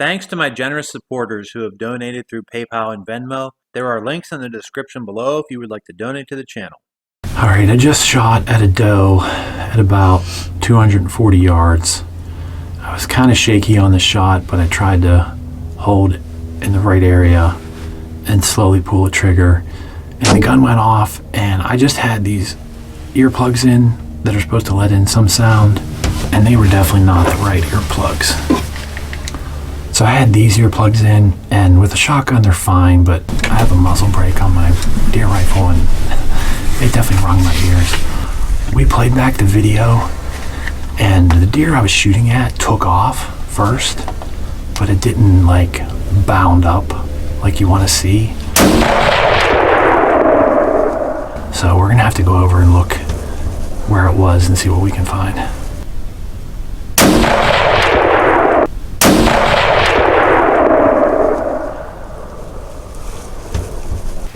Thanks to my generous supporters who have donated through PayPal and Venmo. There are links in the description below if you would like to donate to the channel. Alright, I just shot at a doe at about 240 yards. I was kind of shaky on the shot, but I tried to hold in the right area and slowly pull the trigger. And the gun went off, and I just had these earplugs in that are supposed to let in some sound, and they were definitely not the right earplugs. So I had these earplugs in, and with a shotgun they're fine, but I have a muzzle brake on my deer rifle and they definitely rung my ears. We played back the video, and the deer I was shooting at took off first, but it didn't like bound up like you want to see. So we're gonna have to go over and look where it was and see what we can find.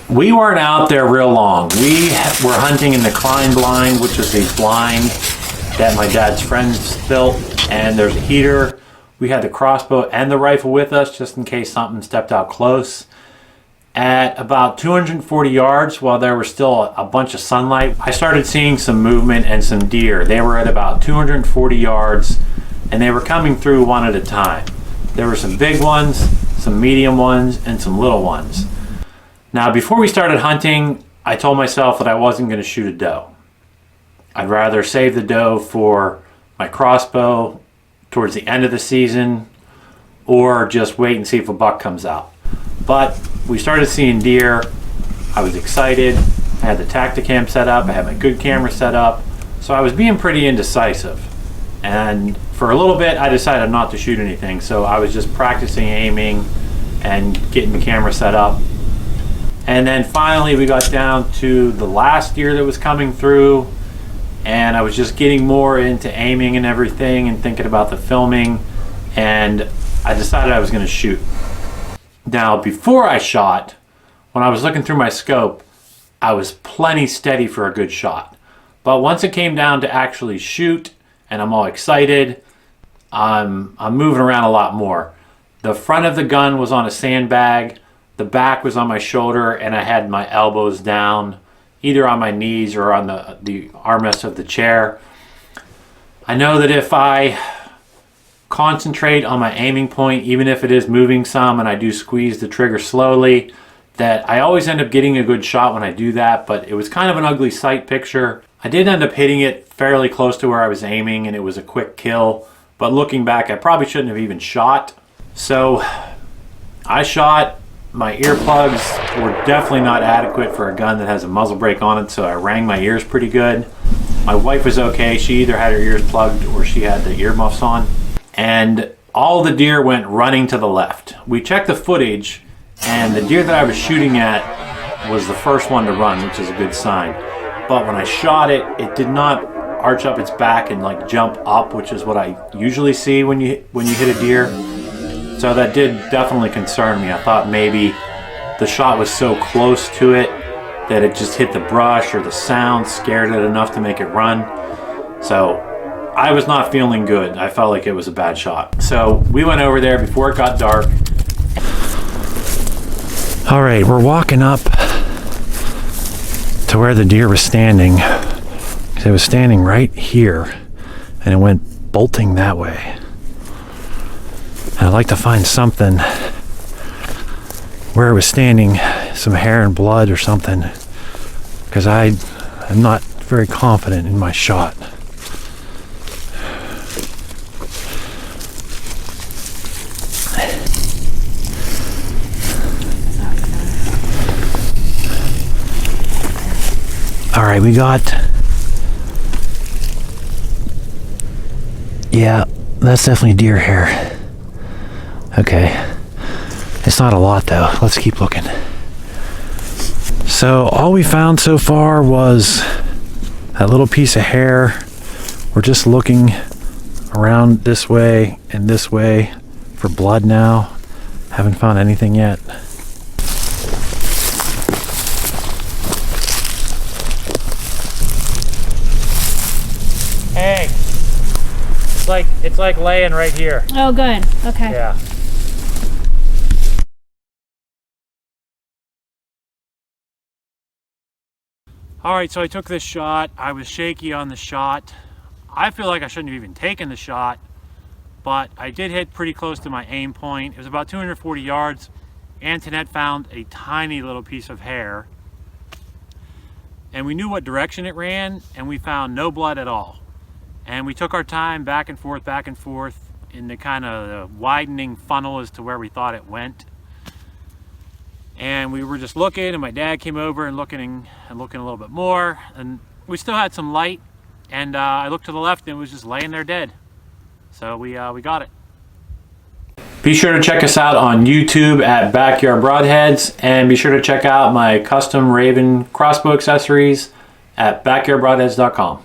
We weren't out there real long. We were hunting in the Klein blind, which is a blind that my dad's friends built, and there's a heater. We had the crossbow and the rifle with us just in case something stepped out close. At about 240 yards, while there was still a bunch of sunlight, I started seeing some movement and some deer. They were at about 240 yards, and they were coming through one at a time. There were some big ones, some medium ones, and some little ones. Now, before we started hunting, I told myself that I wasn't going to shoot a doe. I'd rather save the doe for my crossbow towards the end of the season, or just wait and see if a buck comes out. But we started seeing deer. I was excited. I had the Tacticam set up. I had my good camera set up. So I was being pretty indecisive. And for a little bit, I decided not to shoot anything. So I was just practicing aiming and getting the camera set up. And then finally we got down to the last deer that was coming through, and I was just getting more into aiming and everything and thinking about the filming, and I decided I was going to shoot. Now, before I shot, when I was looking through my scope, I was plenty steady for a good shot. But once it came down to actually shoot and I'm all excited, I'm moving around a lot more. The front of the gun was on a sandbag. The back was on my shoulder, and I had my elbows down, either on my knees or on the armrest of the chair. I know that if I concentrate on my aiming point, even if it is moving some and I do squeeze the trigger slowly, that I always end up getting a good shot when I do that, but it was kind of an ugly sight picture. I did end up hitting it fairly close to where I was aiming, and it was a quick kill, but looking back, I probably shouldn't have even shot. So I shot. My earplugs were definitely not adequate for a gun that has a muzzle brake on it, so I rang my ears pretty good. My wife was okay. She either had her ears plugged or she had the earmuffs on. And all the deer went running to the left. We checked the footage, and the deer that I was shooting at was the first one to run, which is a good sign. But when I shot it, it did not arch up its back and like jump up, which is what I usually see when you hit a deer. So that did definitely concern me. I thought maybe the shot was so close to it that it just hit the brush, or the sound scared it enough to make it run. So I was not feeling good. I felt like it was a bad shot. So we went over there before it got dark. All right, we're walking up to where the deer was standing. It was standing right here, and it went bolting that way. I'd like to find something where it was standing, some hair and blood or something, because I am not very confident in my shot. All right, we got, yeah, that's definitely deer hair. Okay, it's not a lot though. Let's keep looking. So all we found so far was that little piece of hair. We're just looking around this way and this way for blood now. Haven't found anything yet. Hey, it's like laying right here. Oh, good. Okay. Yeah. All right, so I took this shot. I was shaky on the shot. I feel like I shouldn't have even taken the shot, but I did hit pretty close to my aim point. It was about 240 yards. Antoinette found a tiny little piece of hair, and we knew what direction it ran, and we found no blood at all. And we took our time back and forth in the kind of widening funnel as to where we thought it went. And we were just looking, and my dad came over and looking a little bit more, and we still had some light. And I looked to the left, and it was just laying there dead. So we got it. Be sure to check us out on YouTube at Backyard Broadheads, and be sure to check out my custom Raven crossbow accessories at backyardbroadheads.com.